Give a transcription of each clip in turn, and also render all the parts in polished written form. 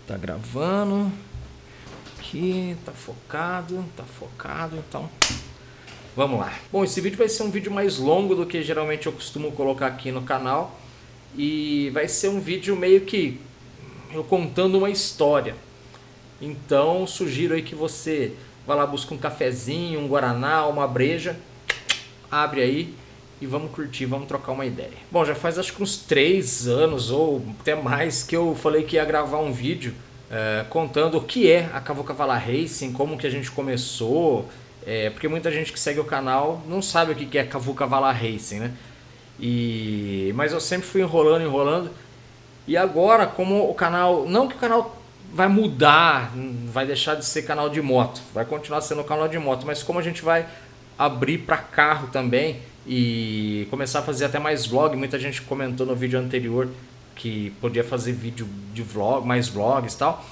Tá gravando. Aqui, tá focado, então vamos lá. Bom, esse vídeo vai ser um vídeo mais longo do que geralmente eu costumo colocar aqui no canal. E vai ser um vídeo meio que eu contando uma história. Então sugiro aí que você vá lá, busque um cafezinho, um guaraná, uma breja, abre aí e vamos curtir, vamos trocar uma ideia. Bom, já faz acho que uns 3 anos ou até mais que eu falei que ia gravar um vídeo contando o que é a Cavuca Vala Racing, como que a gente começou, porque muita gente que segue o canal não sabe o que é Cavuca Vala Racing, né? Mas eu sempre fui enrolando, e agora como o canal, não que o canal vai mudar, vai deixar de ser canal de moto, vai continuar sendo canal de moto, mas como a gente vai abrir para carro também e começar a fazer até mais vlog, muita gente comentou no vídeo anterior que podia fazer vídeo de vlog, mais vlogs e tal.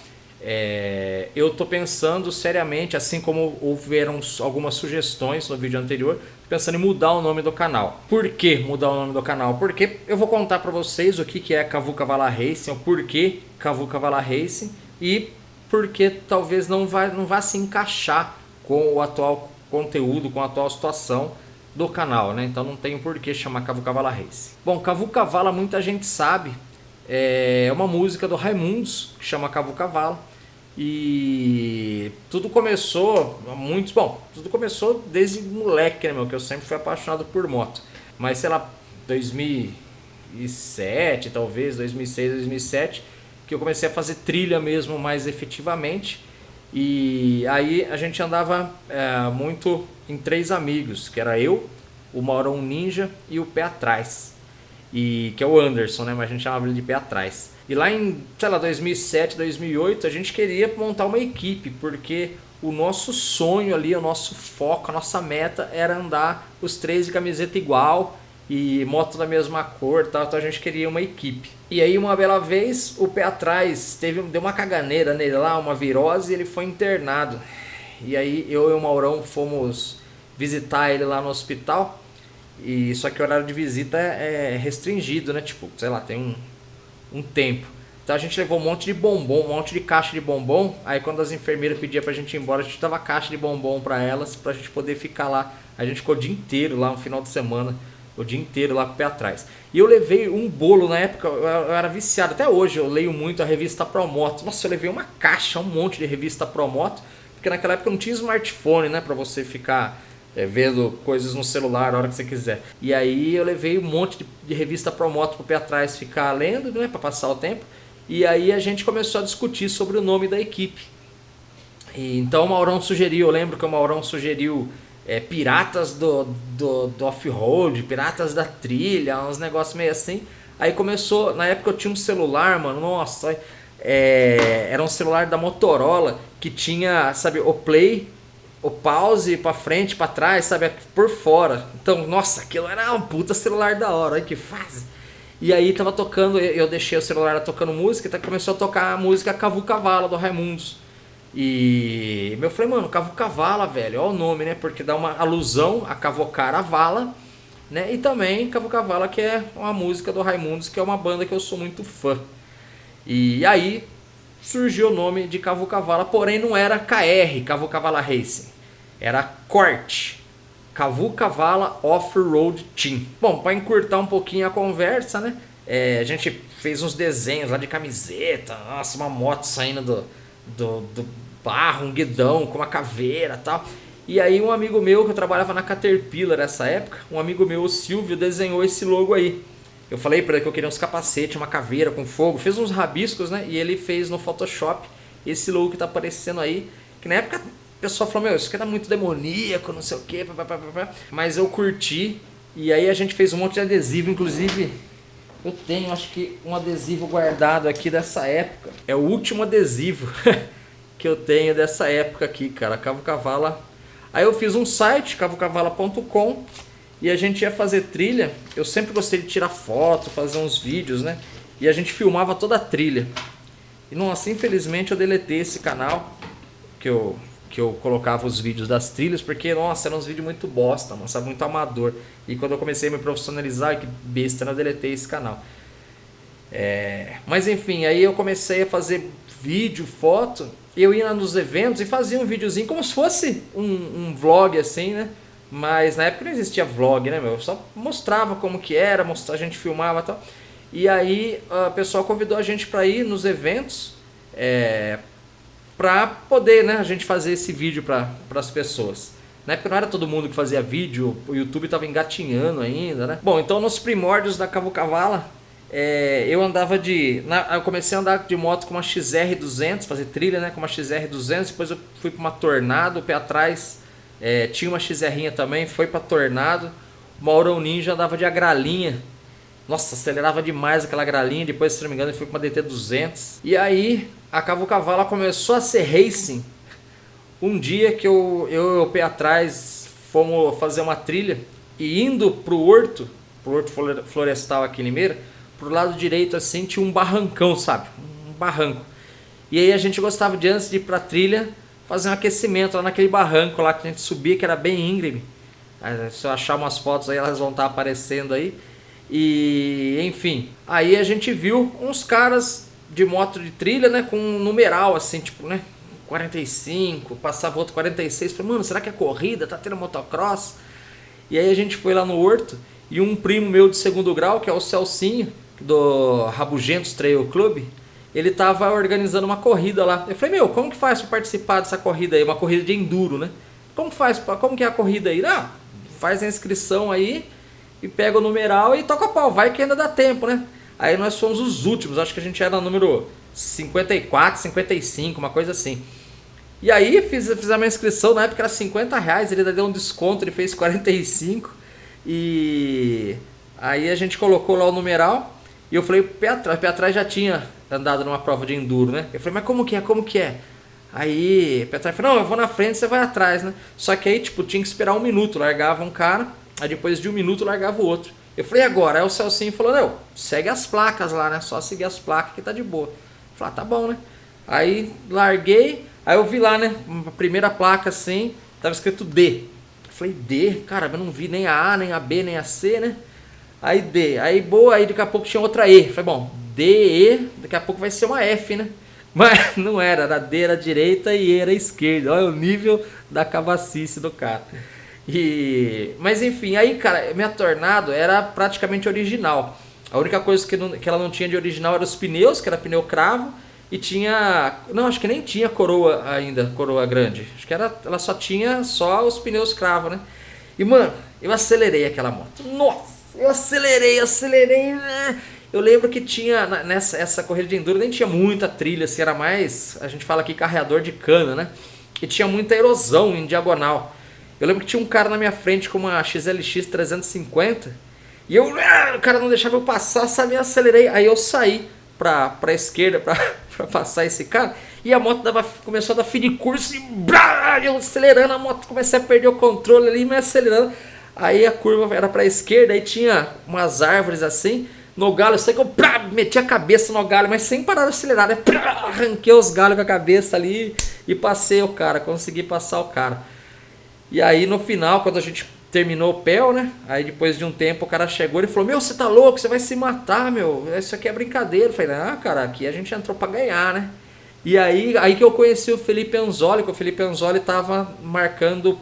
Eu tô pensando seriamente, assim como houveram algumas sugestões no vídeo anterior, pensando em mudar o nome do canal. Por que mudar o nome do canal? Porque eu vou contar para vocês o que é Cavuca Vala Racing, o porquê Cavuca Vala Racing e porque talvez não vá se encaixar com o atual conteúdo, com a atual situação do canal, né? Então não tem o porquê chamar Cavuca Vala Racing. Bom, Cavuca Vala muita gente sabe, é uma música do Raimundos que chama Cavuca Vala. E tudo começou tudo começou desde moleque, né, meu? Que eu sempre fui apaixonado por moto. Mas sei lá, 2007, talvez, 2006, 2007, que eu comecei a fazer trilha mesmo mais efetivamente. E aí a gente andava muito em 3 amigos, que era eu, o Maurão Ninja e o Pé Atrás. Que é o Anderson, né? Mas a gente chamava ele de Pé Atrás. E lá em, sei lá, 2007, 2008, a gente queria montar uma equipe, porque o nosso sonho ali, o nosso foco, a nossa meta era andar os 3 de camiseta igual e moto da mesma cor, tal, então a gente queria uma equipe. E aí uma bela vez o Pé Atrás deu uma caganeira nele lá, uma virose, e ele foi internado. E aí eu e o Maurão fomos visitar ele lá no hospital. E só que o horário de visita é restringido, né? Tipo, sei lá, tem um tempo. Então a gente levou um monte de bombom, um monte de caixa de bombom. Aí quando as enfermeiras pediam pra gente ir embora, a gente dava caixa de bombom pra elas, pra gente poder ficar lá. A gente ficou o dia inteiro lá, no final de semana, o dia inteiro lá com o Pé Atrás. E eu levei um bolo, na época eu era viciado, até hoje eu leio muito a revista Promoto. Nossa, eu levei uma caixa, um monte de revista Promoto, porque naquela época não tinha smartphone, né, pra você ficar vendo coisas no celular a hora que você quiser. E aí eu levei um monte de revista Promoto pro Pé Atrás ficar lendo, né, para passar o tempo. E aí a gente começou a discutir sobre o nome da equipe. Então o Maurão sugeriu, eu lembro que o Maurão sugeriu Piratas do Off-Road, Piratas da Trilha, uns negócios meio assim. Aí começou, na época eu tinha um celular, mano, nossa, era um celular da Motorola que tinha, sabe, o play, o pause pra frente, pra trás, sabe, por fora. Então, nossa, aquilo era um puta celular da hora, olha que fase. E aí tava tocando, eu deixei o celular tocando música, então começou a tocar a música Cavuca Vala do Raimundos. E eu falei, mano, Cavuca Vala, velho, olha o nome, né? Porque dá uma alusão a cavocar a vala, né? E também Cavuca Vala, que é uma música do Raimundos, que é uma banda que eu sou muito fã. E aí surgiu o nome de Cavuca Vala, porém não era KR, Cavuca Vala Racing. Era CORT, Cavuca Vala Off-Road Team. Bom, para encurtar um pouquinho a conversa, né? A gente fez uns desenhos lá de camiseta, nossa, uma moto saindo do barro, um guidão com uma caveira e tal. E aí um amigo meu, que eu trabalhava na Caterpillar nessa época, um amigo meu, o Silvio, desenhou esse logo aí. Eu falei pra ele que eu queria uns capacetes, uma caveira com fogo, fez uns rabiscos, né? E ele fez no Photoshop esse logo que tá aparecendo aí, que na época o pessoal falou, meu, isso aqui tá muito demoníaco, não sei o que, mas eu curti. E aí a gente fez um monte de adesivo, inclusive eu tenho, acho que um adesivo guardado aqui dessa época. É o último adesivo que eu tenho dessa época aqui, cara, Cavuca Vala. Aí eu fiz um site, cavucavala.com, e a gente ia fazer trilha. Eu sempre gostei de tirar foto, fazer uns vídeos, né? E a gente filmava toda a trilha. E nossa, infelizmente eu deletei esse canal que eu colocava os vídeos das trilhas, porque, nossa, eram uns vídeos muito bosta, mano, sabe, muito amador. E quando eu comecei a me profissionalizar, que besta, eu deletei esse canal. Mas enfim, aí eu comecei a fazer vídeo, foto. Eu ia nos eventos e fazia um videozinho como se fosse um vlog assim, né? Mas na época não existia vlog, né, meu? Eu só mostrava como que era, a gente filmava e tal. E aí o pessoal convidou a gente para ir nos eventos, para poder, né, a gente fazer esse vídeo para as pessoas. Na época não era todo mundo que fazia vídeo, o YouTube estava engatinhando ainda, né? Bom, então nos primórdios da Cavocavala, eu comecei a andar de moto com uma XR200, fazer trilha, né, com uma XR200, depois eu fui para uma Tornado, o pé atrás tinha uma XR também, foi para Tornado, uma Aurão Ninja andava de agralinha. Nossa, acelerava demais aquela gralinha. Depois, se não me engano, eu fui com uma DT200. E aí, a Cavocavala começou a ser racing. Um dia que eu e o pé atrás fomos fazer uma trilha. E indo pro horto florestal aqui em Limeira, pro lado direito assim tinha um barrancão, sabe? Um barranco. E aí a gente gostava de, antes de ir pra trilha, fazer um aquecimento lá naquele barranco lá que a gente subia, que era bem íngreme. Se eu achar umas fotos aí, elas vão estar aparecendo aí. E enfim, aí a gente viu uns caras de moto de trilha, né, com um numeral assim, tipo, né, 45, passava outro 46, falei, mano, será que é corrida? Tá tendo motocross? E aí a gente foi lá no horto e um primo meu de segundo grau, que é o Celcinho, do Rabugentos Trail Club, ele tava organizando uma corrida lá. Eu falei, meu, como que faz pra participar dessa corrida aí? Uma corrida de enduro, né? Como que é a corrida aí? Ah, faz a inscrição aí e pega o numeral e toca pau, vai que ainda dá tempo, né? Aí nós fomos os últimos, acho que a gente era número 54, 55, uma coisa assim. E aí fiz a minha inscrição, na época era R$50, ele deu um desconto, ele fez 45. E aí a gente colocou lá o numeral e eu falei, pé atrás já tinha andado numa prova de enduro, né? Eu falei, mas como que é? Aí pé atrás falou, não, eu vou na frente, você vai atrás, né? Só que aí, tipo, tinha que esperar um minuto, largava um cara, aí depois de um minuto largava o outro. Eu falei, agora? Aí o Celcinho falou, não, segue as placas lá, né? Só seguir as placas que tá de boa. Eu falei, tá bom, né? Aí larguei, aí eu vi lá, né? A primeira placa assim, tava escrito D. Eu falei, D? Cara, eu não vi nem a A, nem a B, nem a C, né? Aí D, aí boa, aí daqui a pouco tinha outra E. Eu falei, bom, D, E, daqui a pouco vai ser uma F, né? Mas não era D era direita e E era esquerda. Olha o nível da cabacice do cara. Mas enfim, aí cara, minha Tornado era praticamente original. A única coisa que ela não tinha de original era os pneus, que era pneu cravo. E tinha, não, acho que nem tinha coroa ainda, coroa grande. Acho que ela só tinha os pneus cravo, né? E mano, eu acelerei aquela moto. Nossa, eu acelerei. Né? Eu lembro que tinha, essa corrida de enduro nem tinha muita trilha, assim, era mais, a gente fala aqui, carreador de cana, né? E tinha muita erosão em diagonal. Eu lembro que tinha um cara na minha frente com uma XLX 350 e o cara não deixava eu passar, sabe? Eu acelerei, aí eu saí pra esquerda pra passar esse cara e a moto começou a dar fim de curso e eu acelerando, a moto comecei a perder o controle ali, me acelerando. Aí a curva era pra esquerda, aí tinha umas árvores assim, no galho, eu sei que eu meti a cabeça no galho, mas sem parar de acelerar, né? Arranquei os galhos com a cabeça ali e passei o cara, consegui passar o cara. E aí no final, quando a gente terminou o PEL, né? Aí depois de um tempo o cara chegou e falou, meu, você tá louco, você vai se matar, meu, isso aqui é brincadeira. Eu falei, cara, aqui a gente entrou pra ganhar, né? E aí que eu conheci o Felipe Anzoli, que o Felipe Anzoli tava marcando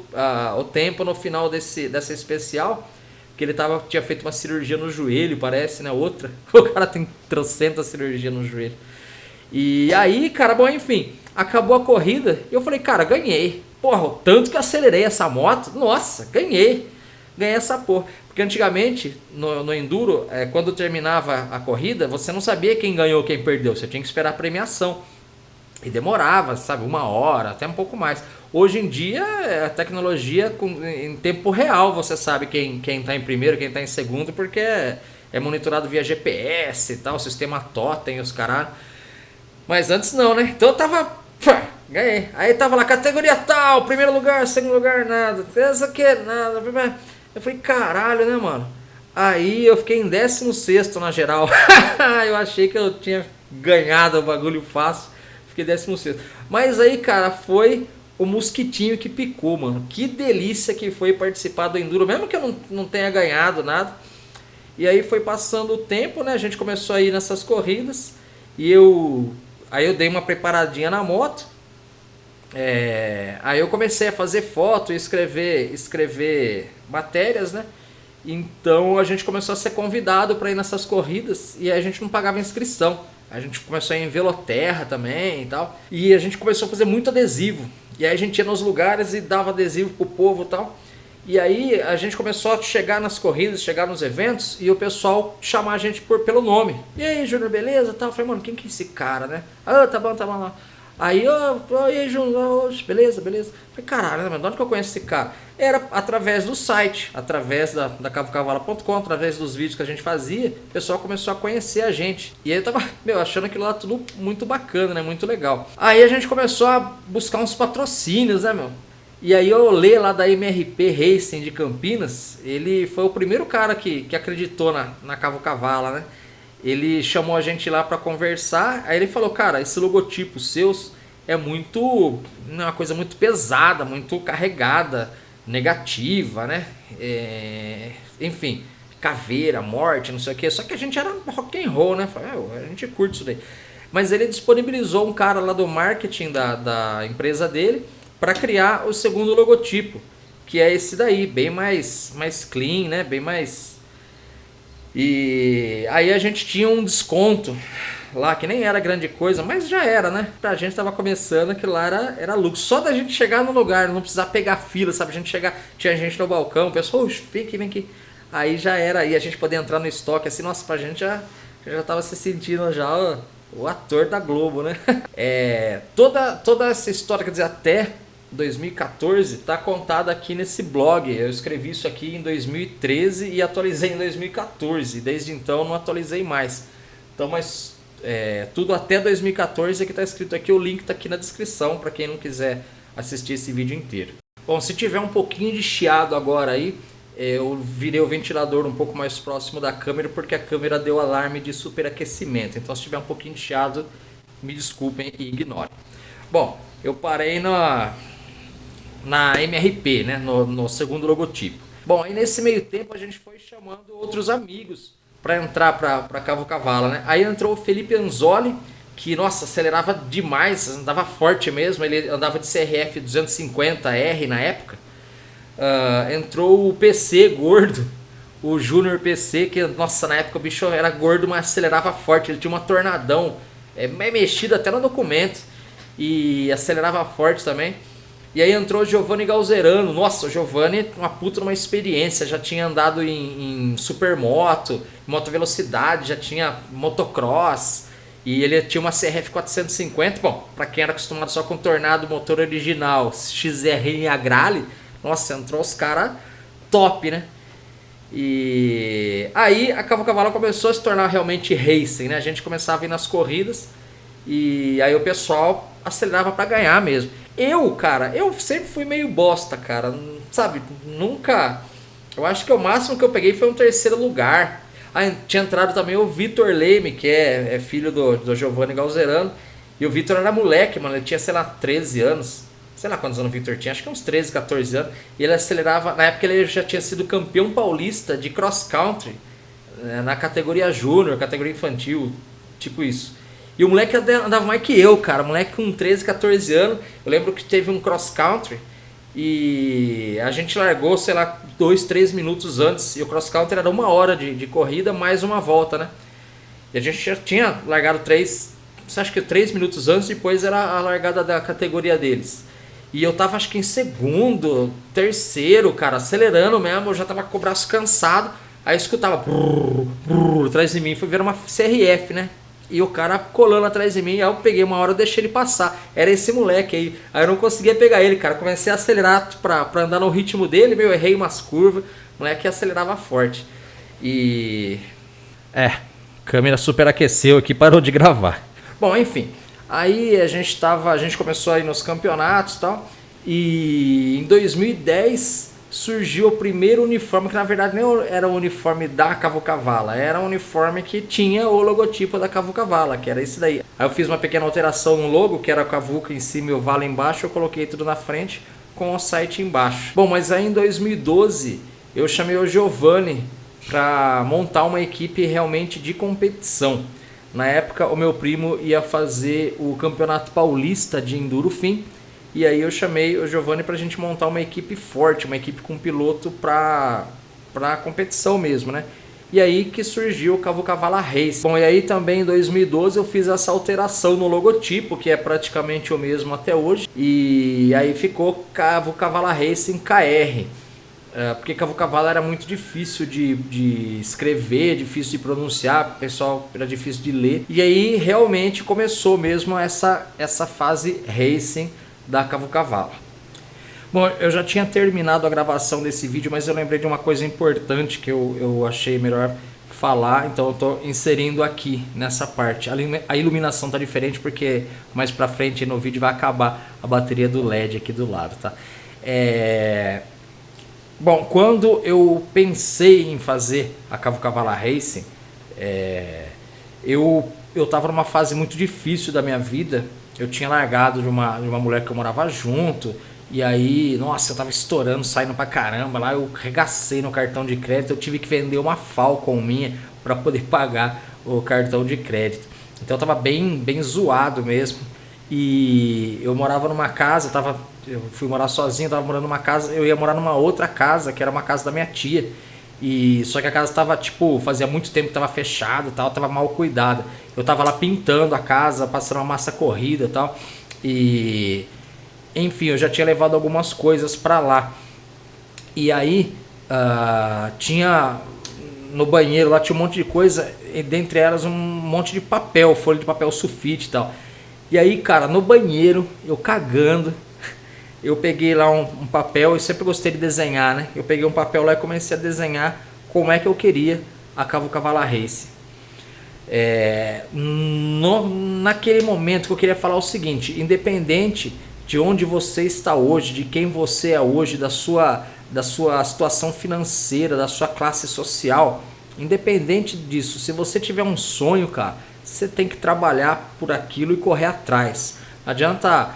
o tempo no final dessa especial, que ele tinha feito uma cirurgia no joelho, parece, né? Outra, o cara tem 300 cirurgia no joelho. E aí, cara, bom, enfim, acabou a corrida e eu falei, cara, ganhei. Porra, o tanto que eu acelerei essa moto, nossa, ganhei essa porra. Porque antigamente, no Enduro, quando terminava a corrida, você não sabia quem ganhou ou quem perdeu, você tinha que esperar a premiação. E demorava, sabe, 1 hora, até um pouco mais. Hoje em dia, a tecnologia, em tempo real, você sabe quem tá em primeiro, quem tá em segundo, porque é monitorado via GPS e tal, sistema totem, os caralho. Mas antes não, né? Então eu tava... ganhei. Aí tava lá, categoria tal, primeiro lugar, segundo lugar, nada. Essa aqui, nada. Eu falei, caralho, né, mano? Aí eu fiquei em 16º na geral. Eu achei que eu tinha ganhado o bagulho fácil. Fiquei 16º. Mas aí, cara, foi o mosquitinho que picou, mano. Que delícia que foi participar do Enduro, mesmo que eu não tenha ganhado nada. E aí foi passando o tempo, né? A gente começou a ir nessas corridas. E eu... Aí eu dei uma preparadinha na moto. Aí eu comecei a fazer foto e escrever matérias, né? Então a gente começou a ser convidado para ir nessas corridas e a gente não pagava inscrição. A gente começou a ir em Veloterra também e tal. E a gente começou a fazer muito adesivo. E aí a gente ia nos lugares e dava adesivo pro povo e tal. E aí a gente começou a chegar nas corridas, chegar nos eventos e o pessoal chamar a gente pelo nome. E aí, Júnior, beleza? Tal. Eu falei, mano, quem que é esse cara, né? Ah, tá bom lá. Aí, e aí, Júnior, beleza. Eu falei, caralho, né, de onde que eu conheço esse cara? Era através do site, através da cavocavala.com, através dos vídeos que a gente fazia, o pessoal começou a conhecer a gente. E aí eu tava, achando aquilo lá tudo muito bacana, né? Muito legal. Aí a gente começou a buscar uns patrocínios, né, meu? E aí o Lê lá da MRP Racing de Campinas, ele foi o primeiro cara que acreditou na Cavocavala, né? Ele chamou a gente lá para conversar, aí ele falou, cara, esse logotipo seus é uma coisa muito pesada, muito carregada, negativa, né? Enfim, caveira, morte, não sei o que. Só que a gente era rock and roll, né? Falei, a gente curte isso daí. Mas ele disponibilizou um cara lá do marketing da empresa dele para criar o segundo logotipo, que é esse daí, bem mais clean, né? Bem mais... E aí a gente tinha um desconto lá, que nem era grande coisa, mas já era, né? Pra gente tava começando, aquilo lá era lucro. Só da gente chegar no lugar, não precisar pegar fila, sabe? A gente chegar, tinha gente no balcão, o pessoal, vem aqui. Aí já era, aí a gente poder entrar no estoque, assim, nossa, pra gente já tava se sentindo já o ator da Globo, né? Toda essa história, quer dizer, até 2014 tá contada aqui nesse blog. Eu escrevi isso aqui em 2013 e atualizei em 2014. Desde então não atualizei mais. Então, mas tudo até 2014 que tá escrito aqui. O link tá aqui na descrição para quem não quiser assistir esse vídeo inteiro. Bom, se tiver um pouquinho de chiado agora aí, eu virei o ventilador um pouco mais próximo da câmera porque a câmera deu alarme de superaquecimento. Então, se tiver um pouquinho de chiado, me desculpem e ignorem. Bom, eu parei na MRP, né, no segundo logotipo. Bom, aí nesse meio tempo a gente foi chamando outros amigos para entrar para Cavocavala, né? Aí entrou o Felipe Anzoli, que, nossa, acelerava demais, andava forte mesmo, ele andava de CRF 250R na época. Entrou o PC gordo, o Júnior PC, que, nossa, na época o bicho era gordo, mas acelerava forte, ele tinha uma tornadão, mexido até no documento, e acelerava forte também. E aí entrou o Giovanni Galzerano. Nossa, o Giovanni, uma puta uma experiência, já tinha andado em supermoto, moto velocidade, já tinha motocross, e ele tinha uma CRF 450. Bom, pra quem era acostumado só com tornado, motor original, XR e Agrale, nossa, entrou os caras top, né? E aí a Cavocavala começou a se tornar realmente racing, né? A gente começava a ir nas corridas e aí o pessoal acelerava pra ganhar mesmo. Eu sempre fui meio bosta, cara, sabe? Nunca... Eu acho que o máximo que eu peguei foi um terceiro lugar. Aí tinha entrado também o Vitor Leme, que é filho do Giovanni Galzerano. E o Vitor era moleque, mano, ele tinha, sei lá, 13 anos. Sei lá quantos anos o Vitor tinha, acho que uns 13, 14 anos. E ele acelerava, na época ele já tinha sido campeão paulista de cross country, na categoria júnior, categoria infantil, tipo isso. E o moleque andava mais que eu, cara. O moleque com 13, 14 anos. Eu lembro que teve um cross country e a gente largou, sei lá, 2, 3 minutos antes. E o cross country era 1 hora de corrida mais uma volta, né? E a gente já tinha largado 3 minutos antes. Depois era a largada da categoria deles. E eu tava, acho que em segundo, terceiro, cara, acelerando mesmo. Eu já tava com o braço cansado. Aí eu escutava brrr, brrr, atrás de mim. Foi ver uma CRF, né? E o cara colando atrás de mim, aí eu peguei uma hora e deixei ele passar. Era esse moleque aí. Aí eu não conseguia pegar ele, cara. Comecei a acelerar pra andar no ritmo dele, eu errei umas curvas. O moleque acelerava forte. E... a câmera superaqueceu aqui, parou de gravar. Bom, enfim. Aí a gente começou a ir nos campeonatos e tal. E em 2010... surgiu o primeiro uniforme, que na verdade nem era o uniforme da Cavocavala, era um uniforme que tinha o logotipo da Cavocavala, que era esse daí. Aí eu fiz uma pequena alteração no logo, que era a Cavuca em cima e o Vala embaixo, eu coloquei tudo na frente com o site embaixo. Bom, mas aí em 2012 eu chamei o Giovanni para montar uma equipe realmente de competição. Na época, o meu primo ia fazer o Campeonato Paulista de Enduro Fim, e aí eu chamei o Giovanni pra gente montar uma equipe forte, uma equipe com piloto pra competição mesmo, né? E aí que surgiu o Cavocavala Race. Bom, e aí também em 2012 eu fiz essa alteração no logotipo, que é praticamente o mesmo até hoje. E aí ficou Cavocavala Racing KR. Porque Cavocavala era muito difícil de escrever, difícil de pronunciar, pessoal, era difícil de ler. E aí realmente começou mesmo essa fase racing da Cavocavala. Bom, eu já tinha terminado a gravação desse vídeo, mas eu lembrei de uma coisa importante que eu achei melhor falar, então eu estou inserindo aqui nessa parte. A iluminação tá diferente porque mais pra frente no vídeo vai acabar a bateria do LED aqui do lado, tá? Bom, quando eu pensei em fazer a Cavocavala Racing, eu estava numa fase muito difícil da minha vida. Eu tinha largado de uma mulher que eu morava junto. E aí, nossa, eu tava estourando, saindo pra caramba. Lá eu regacei no cartão de crédito. Eu tive que vender uma Falcon minha para poder pagar o cartão de crédito. Então eu tava bem zoado mesmo. E eu morava numa casa, eu fui morar sozinho, tava morando numa casa. Eu ia morar numa outra casa, que era uma casa da minha tia. E só que a casa tava, tipo, fazia muito tempo que tava fechada e tal, tava mal cuidada. Eu tava lá pintando a casa, passando uma massa corrida e tal. E enfim, eu já tinha levado algumas coisas pra lá. E aí tinha no banheiro lá, tinha um monte de coisa, e dentre elas um monte de papel, folha de papel sulfite e tal. E aí, cara, no banheiro, eu cagando, eu peguei lá um papel. Eu sempre gostei de desenhar, né? Eu peguei um papel lá e comecei a desenhar como é que eu queria a Cavocavala Race. Naquele momento que eu queria falar o seguinte: independente de onde você está hoje, de quem você é hoje, da sua situação financeira, da sua classe social, independente disso, se você tiver um sonho, cara, você tem que trabalhar por aquilo e correr atrás. Não adianta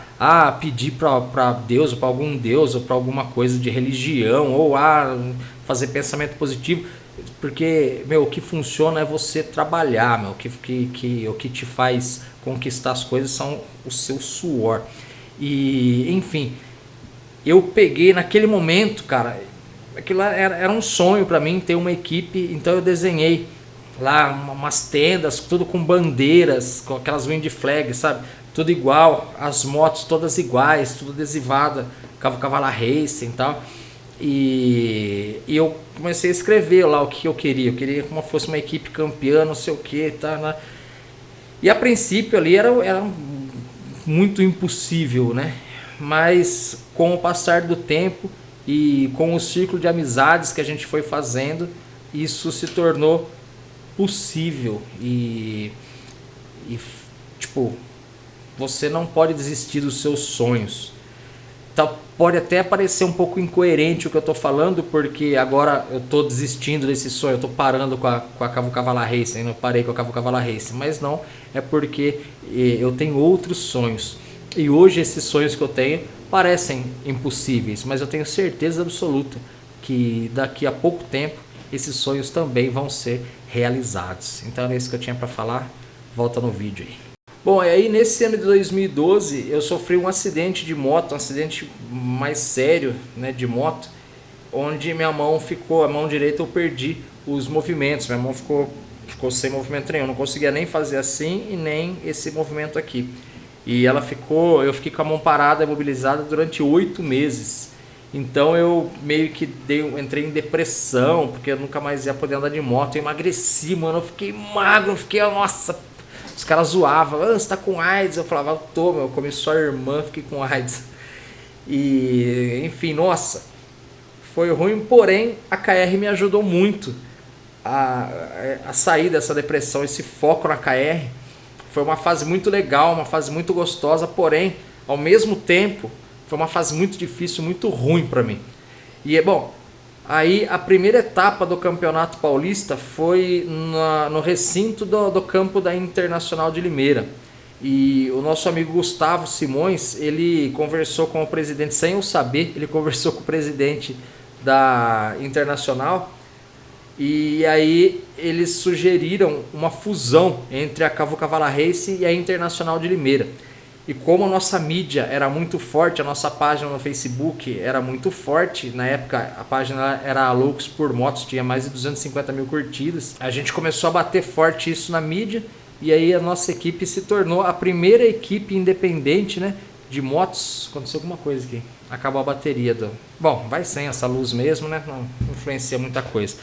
pedir para Deus, ou para algum Deus, ou para alguma coisa de religião, ou fazer pensamento positivo, porque, meu, o que funciona é você trabalhar, meu, o que te faz conquistar as coisas são o seu suor. E, enfim, eu peguei naquele momento, cara, aquilo era um sonho pra mim, ter uma equipe. Então eu desenhei lá umas tendas, tudo com bandeiras, com aquelas wind flags, sabe? Tudo igual, as motos todas iguais, tudo adesivada, Cavocavala Racing e tal. E eu comecei a escrever lá o que eu queria. Eu queria como fosse uma equipe campeã, não sei o que, tá, né? E a princípio ali era muito impossível, né? Mas com o passar do tempo e com o círculo de amizades que a gente foi fazendo, isso se tornou possível. E tipo, você não pode desistir dos seus sonhos. Então, pode até parecer um pouco incoerente o que eu tô falando, porque agora eu tô desistindo desse sonho, eu tô parando com a Cavocavala Racing, eu parei com a Cavocavala Racing, mas não, é porque eu tenho outros sonhos. E hoje esses sonhos que eu tenho parecem impossíveis, mas eu tenho certeza absoluta que daqui a pouco tempo esses sonhos também vão ser realizados. Então é isso que eu tinha para falar, volta no vídeo aí. Bom, e aí nesse ano de 2012 eu sofri um acidente de moto, um acidente mais sério, né, de moto, onde minha mão ficou, a mão direita eu perdi os movimentos, minha mão ficou sem movimento nenhum, não conseguia nem fazer assim e nem esse movimento aqui. E eu fiquei com a mão parada, imobilizada durante 8 meses. Então eu meio que entrei em depressão, porque eu nunca mais ia poder andar de moto. Eu emagreci, mano, eu fiquei magro, nossa. Os caras zoavam, você tá com AIDS? Eu falava, eu tô, meu, eu comi só a irmã, fiquei com AIDS. E, enfim, nossa, foi ruim, porém a KR me ajudou muito a sair dessa depressão, esse foco na KR. Foi uma fase muito legal, uma fase muito gostosa, porém, ao mesmo tempo, foi uma fase muito difícil, muito ruim para mim. E, bom, aí a primeira etapa do Campeonato Paulista foi no recinto do campo da Internacional de Limeira. E o nosso amigo Gustavo Simões, ele conversou com o presidente, sem eu saber, ele conversou com o presidente da Internacional E aí eles sugeriram uma fusão entre a Cavour-Cavallo Racing e a Internacional de Limeira. E como a nossa mídia era muito forte, a nossa página no Facebook era muito forte, na época a página era Loucos por Motos, tinha mais de 250 mil curtidas, a gente começou a bater forte isso na mídia, e aí a nossa equipe se tornou a primeira equipe independente, né, de motos. Aconteceu alguma coisa aqui, acabou a bateria do... Bom, vai sem essa luz mesmo, né, não influencia muita coisa.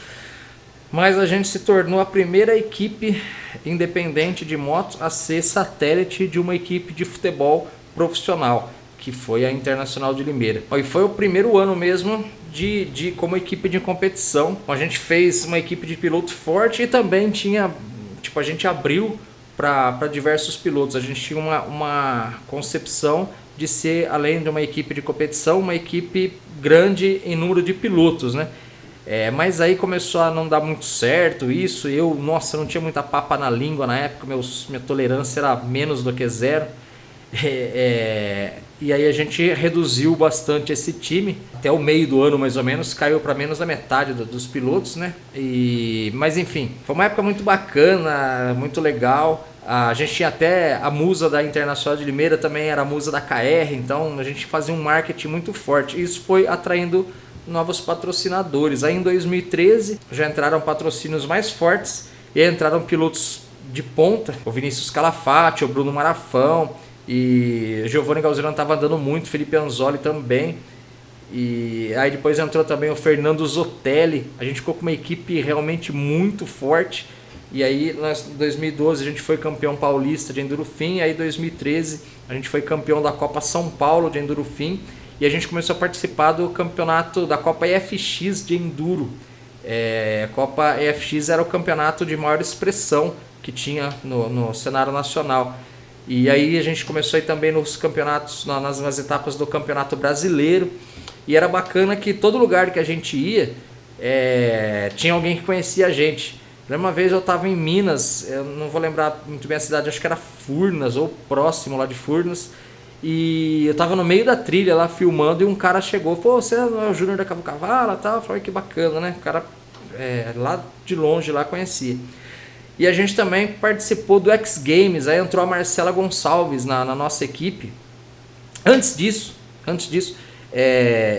Mas a gente se tornou a primeira equipe independente de motos a ser satélite de uma equipe de futebol profissional, que foi a Internacional de Limeira. E foi o primeiro ano mesmo de como equipe de competição. A gente fez uma equipe de piloto forte e também tinha, tipo, a gente abriu para diversos pilotos. A gente tinha uma concepção de ser, além de uma equipe de competição, uma equipe grande em número de pilotos, né? Mas aí começou a não dar muito certo isso. Nossa, não tinha muita papa na língua na época, minha tolerância era menos do que zero. E aí a gente reduziu bastante esse time. Até o meio do ano, mais ou menos, caiu para menos da metade dos pilotos, né? Mas enfim, foi uma época muito bacana, muito legal. A gente tinha até a musa da Internacional de Limeira, também era a musa da KR, então a gente fazia um marketing muito forte. Isso foi atraindo novos patrocinadores. Aí em 2013 já entraram patrocínios mais fortes e entraram pilotos de ponta, o Vinícius Calafate, o Bruno Marafão, e Giovanni Galzerano estava andando muito, Felipe Anzoli também. E aí depois entrou também o Fernando Zotelli. A gente ficou com uma equipe realmente muito forte. E aí em 2012 a gente foi campeão paulista de Endurofim. Aí em 2013 a gente foi campeão da Copa São Paulo de Endurofim. E a gente começou a participar do campeonato da Copa EFX de Enduro. A Copa EFX era o campeonato de maior expressão que tinha no cenário nacional. E aí a gente começou a ir também nos campeonatos, nas etapas do Campeonato Brasileiro. E era bacana que todo lugar que a gente ia, tinha alguém que conhecia a gente. Uma vez eu estava em Minas, eu não vou lembrar muito bem a cidade, acho que era Furnas, ou próximo lá de Furnas. E eu tava no meio da trilha lá filmando e um cara chegou, pô, você não é o Júnior da Cavour-Cavallo e tal? Eu falei, que bacana, né? O cara lá de longe lá conhecia. E a gente também participou do X Games, aí entrou a Marcela Gonçalves na nossa equipe. Antes disso,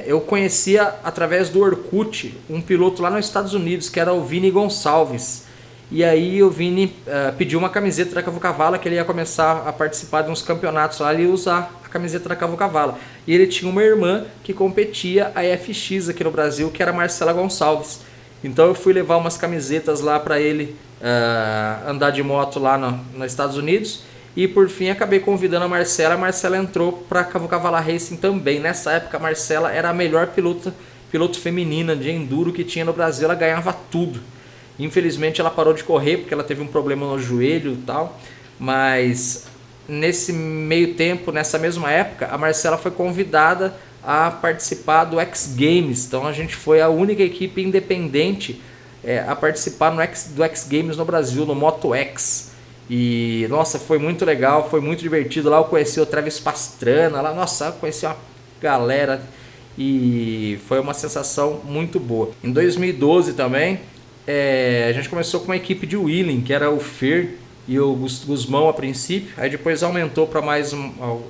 eu conhecia através do Orkut um piloto lá nos Estados Unidos, que era o Vini Gonçalves. E aí o Vini pediu uma camiseta da Cavour-Cavallo, que ele ia começar a participar de uns campeonatos lá e usar a camiseta da Cavour-Cavallo. E ele tinha uma irmã que competia a FX aqui no Brasil, que era a Marcela Gonçalves. Então eu fui levar umas camisetas lá para ele andar de moto lá nos Estados Unidos. E por fim acabei convidando a Marcela entrou para a Cavour-Cavallo Racing também. Nessa época a Marcela era a melhor piloto feminina de enduro que tinha no Brasil, ela ganhava tudo. Infelizmente ela parou de correr porque ela teve um problema no joelho e tal, mas nesse meio tempo, nessa mesma época, a Marcela foi convidada a participar do X Games. Então a gente foi a única equipe independente a participar do X Games no Brasil, no Moto X. E nossa, foi muito legal, foi muito divertido. Lá eu conheci o Travis Pastrana, lá, nossa, eu conheci uma galera e foi uma sensação muito boa. Em 2012 também, a gente começou com uma equipe de wheeling, que era o Fer e o Guzmão a princípio, aí depois aumentou para mais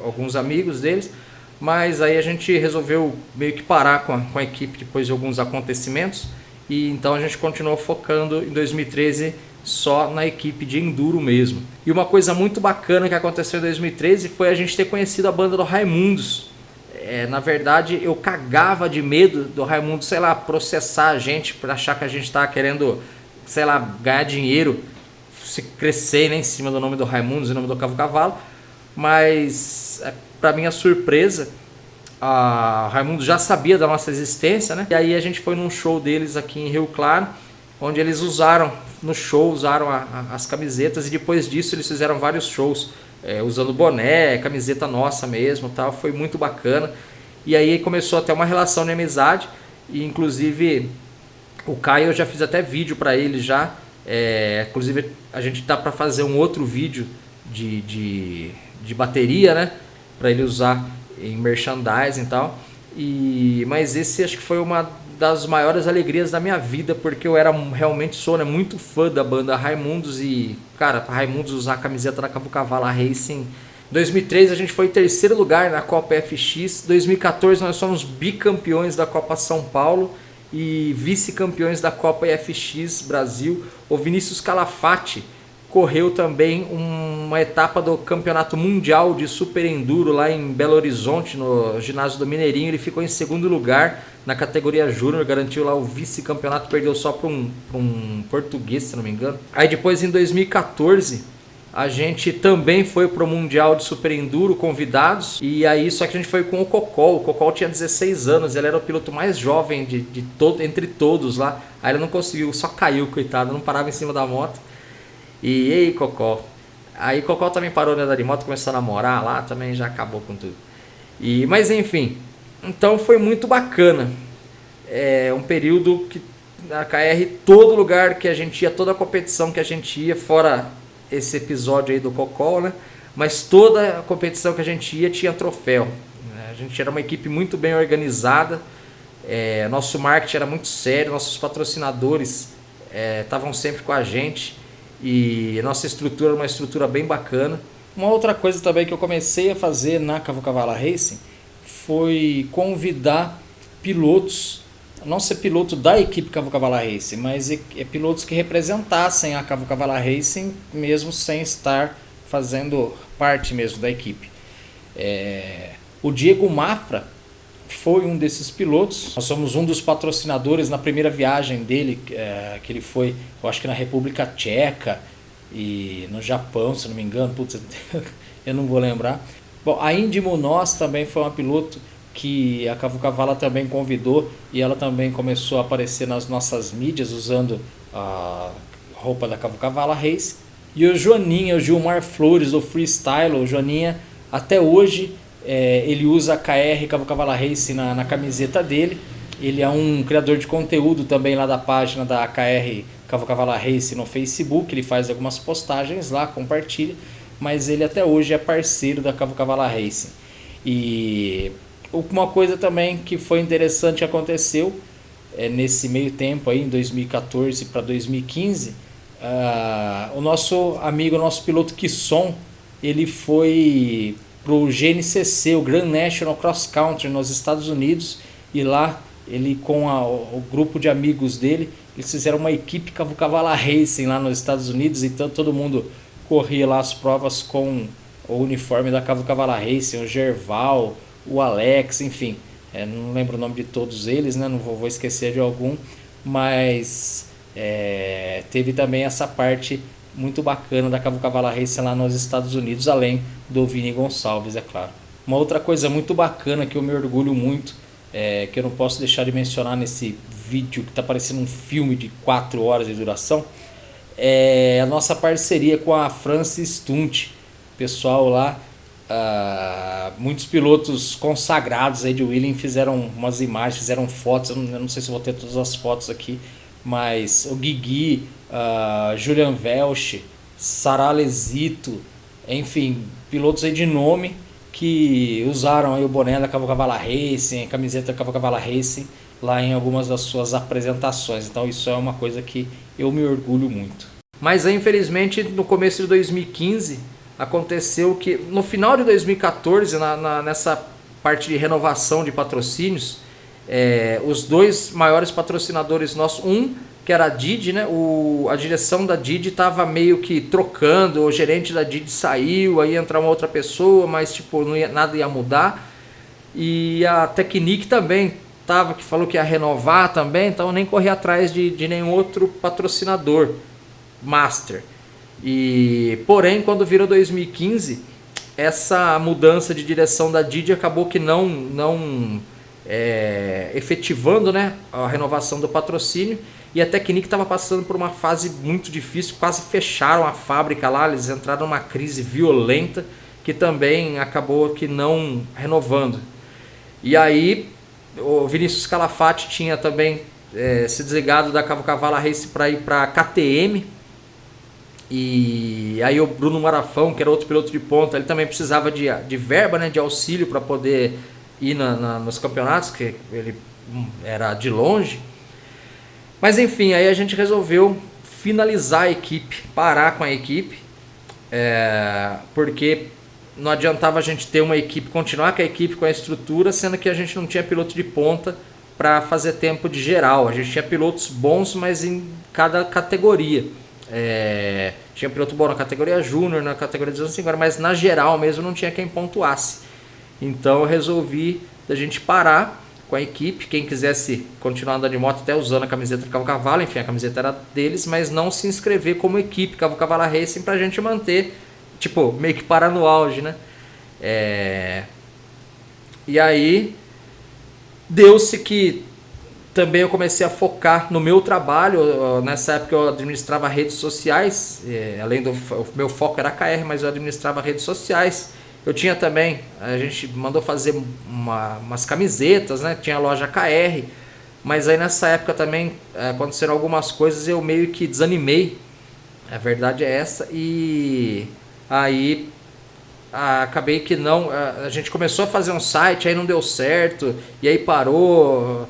alguns amigos deles, mas aí a gente resolveu meio que parar com a equipe depois de alguns acontecimentos, e então a gente continuou focando em 2013 só na equipe de enduro mesmo. E uma coisa muito bacana que aconteceu em 2013 foi a gente ter conhecido a banda do Raimundos. Na verdade eu cagava de medo do Raimundo, sei lá, processar a gente por achar que a gente estava querendo, sei lá, ganhar dinheiro, se crescer, né, em cima do nome do Raimundo e nome do Cavour-Cavallo. Mas para minha surpresa, a Raimundo já sabia da nossa existência, né? E aí a gente foi num show deles aqui em Rio Claro, onde eles usaram as camisetas, e depois disso eles fizeram vários shows usando boné, camiseta nossa mesmo, tal. Foi muito bacana. E aí começou até uma relação de amizade, e inclusive o Caio, eu já fiz até vídeo para ele já. Inclusive a gente tá para fazer um outro vídeo de bateria, né, para ele usar em merchandising e tal. Mas esse acho que foi uma das maiores alegrias da minha vida, porque eu era realmente sou, né, muito fã da banda Raimundos e, cara, Raimundos usar a camiseta da Cavocavala Racing. Em 2003 a gente foi em terceiro lugar na Copa FX, 2014 nós somos bicampeões da Copa São Paulo e vice-campeões da Copa FX Brasil. O Vinícius Calafate correu também uma etapa do Campeonato Mundial de Super Enduro lá em Belo Horizonte, no ginásio do Mineirinho. Ele ficou em segundo lugar na categoria Júnior, garantiu lá o vice-campeonato, perdeu só para um português, se não me engano. Aí depois, em 2014, a gente também foi para o Mundial de Super Enduro, convidados, e aí só que a gente foi com o Cocol. O Cocol tinha 16 anos, ele era o piloto mais jovem entre todos lá. Aí ele não conseguiu, só caiu, coitado, não parava em cima da moto. E aí, Cocó. Aí Cocó também parou de andar de moto, começou a namorar lá, também já acabou com tudo. Mas enfim, então foi muito bacana. É um período que na KR, todo lugar que a gente ia, toda a competição que a gente ia, fora esse episódio aí do Cocó, né? Mas toda a competição que a gente ia tinha troféu. A gente era uma equipe muito bem organizada, nosso marketing era muito sério, nossos patrocinadores estavam sempre com a gente. E a nossa estrutura era uma estrutura bem bacana. Uma outra coisa também que eu comecei a fazer na Cavocavala Racing foi convidar pilotos, não ser piloto da equipe Cavocavala Racing, mas pilotos que representassem a Cavocavala Racing mesmo sem estar fazendo parte mesmo da equipe. O Diego Mafra foi um desses pilotos. Nós somos um dos patrocinadores na primeira viagem dele, que ele foi, eu acho que na República Tcheca e no Japão, se não me engano, putz, eu não vou lembrar. Bom, a Indy Munoz também foi uma piloto que a Cavocavala também convidou e ela também começou a aparecer nas nossas mídias usando a roupa da Cavocavala Race. E o Joaninha, o Gilmar Flores do Freestyle, o Joaninha até hoje ele usa a KR Cavocavala Race na camiseta dele. Ele é um criador de conteúdo também lá da página da KR Cavocavala Race no Facebook. Ele faz algumas postagens lá, compartilha, mas ele até hoje é parceiro da Cavocavala Racing. E uma coisa também que foi interessante aconteceu nesse meio tempo aí, em 2014 para 2015, o nosso amigo, o nosso piloto Kisson, ele foi pro GNCC, o Grand National Cross Country nos Estados Unidos, e lá ele com o grupo de amigos dele, eles fizeram uma equipe Cavocavala Racing lá nos Estados Unidos, então todo mundo corria lá as provas com o uniforme da Cavocavala Racing, o Gerval, o Alex, enfim, não lembro o nome de todos eles, né? Não vou esquecer de algum, mas teve também essa parte muito bacana da Cavocavala Racing lá nos Estados Unidos, além do Vini Gonçalves, é claro. Uma outra coisa muito bacana que eu me orgulho muito, que eu não posso deixar de mencionar nesse vídeo que está parecendo um filme de 4 horas de duração, é a nossa parceria com a France Stunt. Pessoal lá, muitos pilotos consagrados aí de Williams fizeram umas imagens, fizeram fotos, eu não sei se vou ter todas as fotos aqui, mas o Guigui, Julian Welch, Saralesito, enfim, pilotos aí de nome que usaram aí o boné da Cavocavala Racing, a camiseta da Cavocavala Racing lá em algumas das suas apresentações. Então isso é uma coisa que eu me orgulho muito. Mas aí, infelizmente, no começo de 2015 aconteceu que no final de 2014, nessa parte de renovação de patrocínios, os dois maiores patrocinadores nossos, que era a Didi, né? A direção da Didi estava meio que trocando, o gerente da Didi saiu, aí entra uma outra pessoa, mas tipo, nada ia mudar. E a Technique também que falou que ia renovar também, então eu nem corri atrás de nenhum outro patrocinador master. Porém, quando virou 2015, essa mudança de direção da Didi acabou que não efetivando, né, a renovação do patrocínio, e a Technique estava passando por uma fase muito difícil, quase fecharam a fábrica lá, eles entraram numa crise violenta que também acabou que não renovando. E aí o Vinícius Calafate tinha também se desligado da Cavocavala Race para ir para a KTM, e aí o Bruno Marafão, que era outro piloto de ponta, ele também precisava de verba, né, de auxílio para poder ir nos campeonatos, que ele era de longe. Mas enfim, aí a gente resolveu finalizar a equipe, parar com a equipe, porque não adiantava a gente ter uma equipe, continuar com a equipe, com a estrutura, sendo que a gente não tinha piloto de ponta para fazer tempo de geral. A gente tinha pilotos bons, mas em cada categoria. Tinha piloto bom na categoria júnior, na categoria 250, mas na geral mesmo não tinha quem pontuasse. Então eu resolvi da gente parar com a equipe. Quem quisesse continuar andando de moto, até usando a camiseta do Cavo Cavalo, enfim, a camiseta era deles, mas não se inscrever como equipe Cavo Cavalo Racing pra gente manter, tipo, meio que parar no auge, né? E aí deu-se que também eu comecei a focar no meu trabalho. Nessa época eu administrava redes sociais, além do meu foco era KR, mas eu administrava redes sociais. Eu tinha também, a gente mandou fazer umas camisetas, né? Tinha a loja KR, mas aí nessa época também aconteceram algumas coisas e eu meio que desanimei, a verdade é essa, e aí acabei que não, a gente começou a fazer um site, aí não deu certo, e aí parou,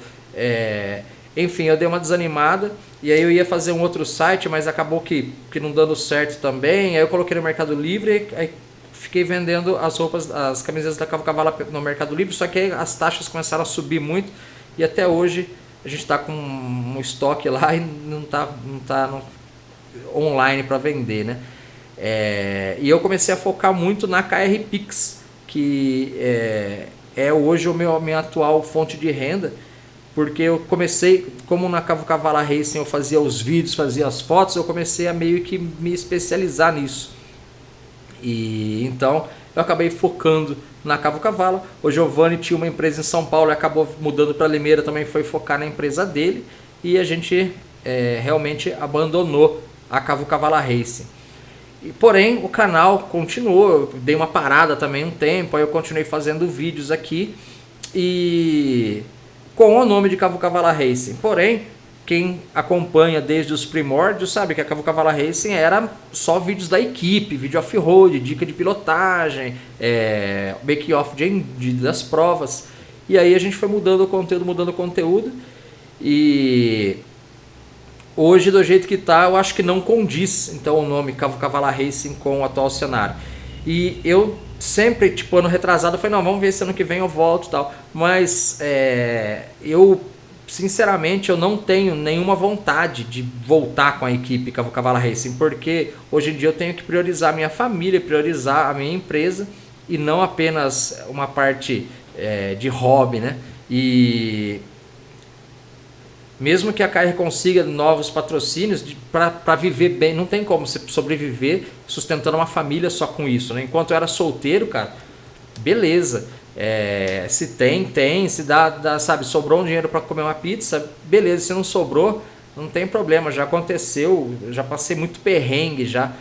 enfim, eu dei uma desanimada, e aí eu ia fazer um outro site, mas acabou que não dando certo também, aí eu coloquei no Mercado Livre, aí fiquei vendendo as roupas, as camisetas da Cavo Cavalo no Mercado Livre, só que aí as taxas começaram a subir muito, e até hoje a gente está com um estoque lá e não tá online para vender, né? E eu comecei a focar muito na KR Pix, que é hoje a minha atual fonte de renda, porque eu comecei, como na Cavo Cavalo Racing eu fazia os vídeos, fazia as fotos, eu comecei a meio que me especializar nisso. E então eu acabei focando na Cavo Cavalo. O Giovanni tinha uma empresa em São Paulo e acabou mudando para Limeira, também foi focar na empresa dele, e a gente realmente abandonou a Cavo Cavalo Racing. Porém o canal continuou, eu dei uma parada também um tempo, aí eu continuei fazendo vídeos aqui e com o nome de Cavo Cavalo Racing. Porém, quem acompanha desde os primórdios sabe que a Cavo Cavalo Racing era só vídeos da equipe, vídeo off-road, dica de pilotagem, make-off das provas. E aí a gente foi mudando o conteúdo, e hoje, do jeito que tá, eu acho que não condiz então o nome Cavo Cavalo Racing com o atual cenário. E eu sempre, tipo, ano retrasado, eu falei, não, vamos ver se ano que vem eu volto e tal. Mas eu sinceramente eu não tenho nenhuma vontade de voltar com a equipe Cavo Cavalo Racing, porque hoje em dia eu tenho que priorizar a minha família, priorizar a minha empresa e não apenas uma parte de hobby, né? E mesmo que a KR consiga novos patrocínios para viver bem, não tem como você sobreviver sustentando uma família só com isso, né? Enquanto eu era solteiro, cara, beleza. Se tem, se dá, sabe, sobrou um dinheiro para comer uma pizza, beleza. Se não sobrou, não tem problema, já aconteceu, já passei muito perrengue, já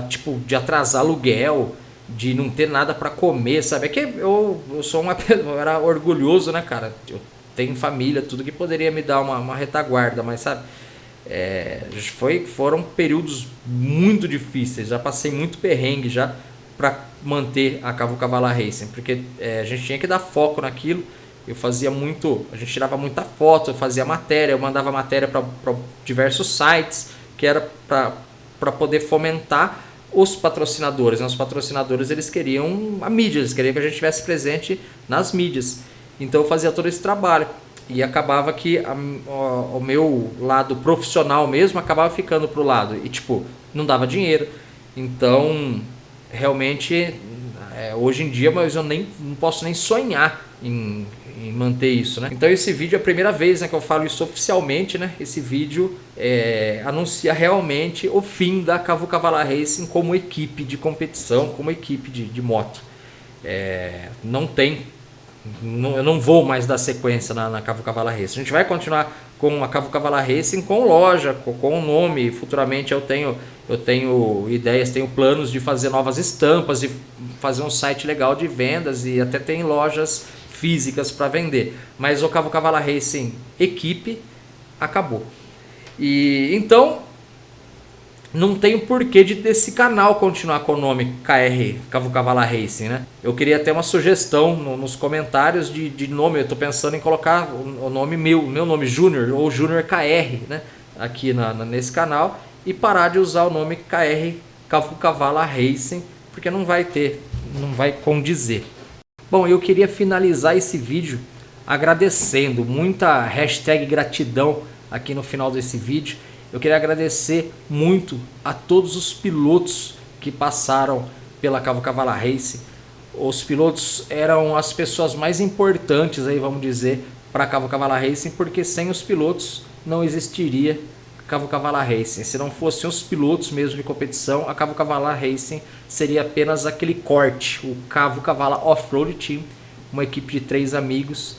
tipo, de atrasar aluguel, de não ter nada para comer, sabe? É que eu sou eu era orgulhoso, né, cara? Eu tenho família, tudo que poderia me dar uma retaguarda, mas sabe? Foram períodos muito difíceis, já passei muito perrengue já para manter a Cavo Cavalo Racing, porque a gente tinha que dar foco naquilo. Eu fazia muito, a gente tirava muita foto, eu fazia matéria, eu mandava matéria para diversos sites, que era para poder fomentar os patrocinadores. Os patrocinadores, eles queriam a mídia, eles queriam que a gente estivesse presente nas mídias. Então eu fazia todo esse trabalho e acabava que o meu lado profissional mesmo acabava ficando pro lado e tipo, não dava dinheiro. Então realmente hoje em dia, mas eu não posso nem sonhar em manter isso, né? Então esse vídeo é a primeira vez, né, que eu falo isso oficialmente, né? Esse vídeo anuncia realmente o fim da Cavo Cavalo Racing como equipe de competição, como equipe de moto. Eu não vou mais dar sequência na Cavo Cavalo Racing. A gente vai continuar com a Cavo Cavalo Racing com loja, com o nome. Futuramente eu tenho ideias, tenho planos de fazer novas estampas e fazer um site legal de vendas, e até tem lojas físicas para vender. Mas o Cavo Cavalo Racing equipe acabou. E então não tem porquê desse canal continuar com o nome KR, Cavucavala Racing, né? Eu queria ter uma sugestão nos comentários de nome. Eu tô pensando em colocar o nome meu nome Júnior ou Júnior KR, né? Aqui nesse canal, e parar de usar o nome KR Cavucavala Racing, porque não vai condizer. Bom, eu queria finalizar esse vídeo agradecendo, muita hashtag gratidão aqui no final desse vídeo. Eu queria agradecer muito a todos os pilotos que passaram pela Cavucavala Racing. Os pilotos eram as pessoas mais importantes, aí vamos dizer, para a Cavucavala Racing, porque sem os pilotos não existiria Cavucavala Racing. Se não fossem os pilotos mesmo de competição, a Cavucavala Racing seria apenas aquele corte, o Cavucavala Off-Road Team, uma equipe de 3 amigos,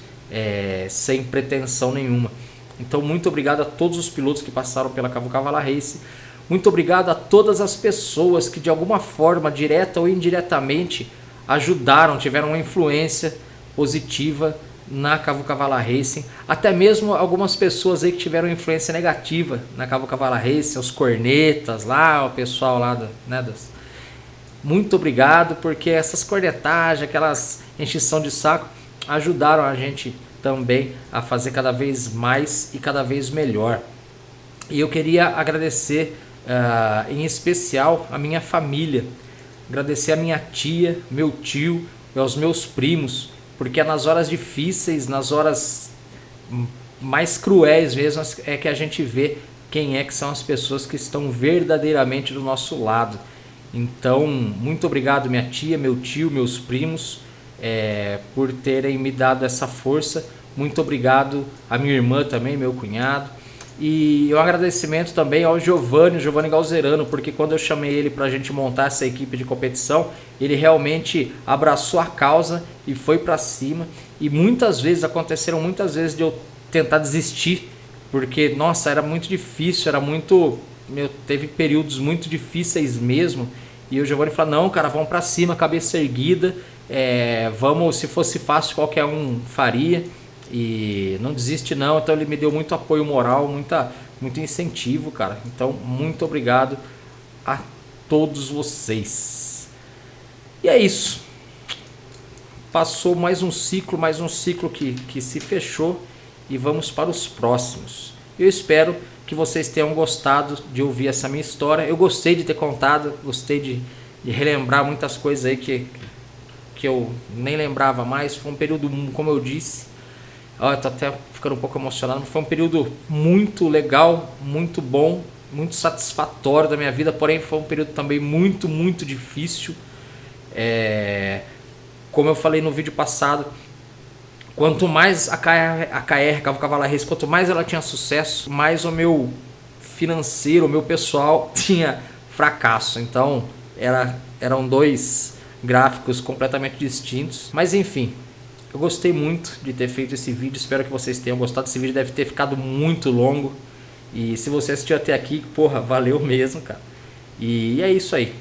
sem pretensão nenhuma. Então, muito obrigado a todos os pilotos que passaram pela Cavucavala Racing. Muito obrigado a todas as pessoas que de alguma forma, direta ou indiretamente, ajudaram, tiveram uma influência positiva na Cavucavala Racing. Até mesmo algumas pessoas aí que tiveram influência negativa na Cavucavala Racing, os cornetas lá, o pessoal lá Muito obrigado, porque essas cornetagens, aquelas encheção de saco, ajudaram a gente também a fazer cada vez mais e cada vez melhor. E eu queria agradecer em especial a minha família, agradecer a minha tia, meu tio e aos meus primos, porque é nas horas difíceis, nas horas mais cruéis mesmo, é que a gente vê quem é que são as pessoas que estão verdadeiramente do nosso lado. Então, muito obrigado minha tia, meu tio, meus primos, por terem me dado essa força. Muito obrigado a minha irmã também, meu cunhado. E um agradecimento também ao Giovanni Galzerano, porque quando eu chamei ele para a gente montar essa equipe de competição, ele realmente abraçou a causa e foi para cima. E aconteceram muitas vezes de eu tentar desistir, porque nossa, era muito difícil, teve períodos muito difíceis mesmo. E o Giovanni falou: não, cara, vamos para cima, cabeça erguida, se fosse fácil qualquer um faria. E não desiste não. Então ele me deu muito apoio moral, muito incentivo, cara. Então muito obrigado a todos vocês. E é isso. Passou mais um ciclo que se fechou, e vamos para os próximos. Eu espero que vocês tenham gostado de ouvir essa minha história. Eu gostei de ter contado, gostei de relembrar muitas coisas aí que eu nem lembrava mais. Foi um período, como eu disse, eu tô até ficando um pouco emocionado, mas foi um período muito legal, muito bom, muito satisfatório da minha vida, porém foi um período também muito, muito difícil. Como eu falei no vídeo passado, quanto mais a KR, Cavucavala Racing, quanto mais ela tinha sucesso, mais o meu financeiro, o meu pessoal tinha fracasso. Então eram dois gráficos completamente distintos, mas enfim. Eu gostei muito de ter feito esse vídeo, espero que vocês tenham gostado. Esse vídeo deve ter ficado muito longo, e se você assistiu até aqui, porra, valeu mesmo, cara. E é isso aí.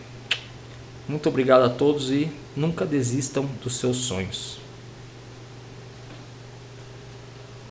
Muito obrigado a todos e nunca desistam dos seus sonhos.